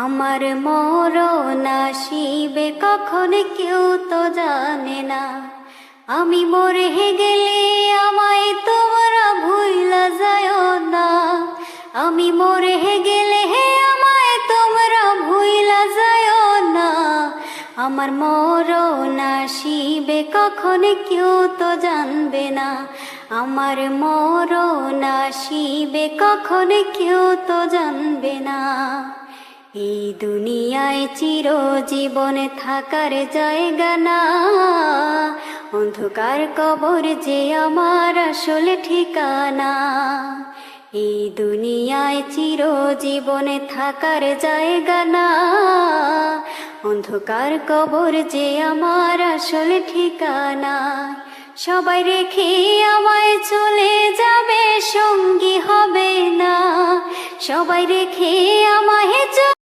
আমার মরণ আসিবে কখন কেউ তো জানে না। আমি মরে গেলে আমায় তোমরা ভুইলা যায় না। আমি মরে গেলে আমায় তোমরা ভুইলা যায় না। আমার মরণ আসিবে কখন কেউ তো জানবে না। আমার মরণ আসিবে কখন কেউ তো জানবে না। এই দুনিয়ায় চিরজীবন থাকার জায়গা না। অন্ধকার কবর যে আমার আসল ঠিকানা। এই দুনিয়ায় চিরজীবন থাকার জায়গা না। অন্ধকার কবর যে আমার আসল ঠিকানা। সবাই রেখে আমায় চলে যাবে, সঙ্গী হবে না। সবাই রেখে আমায়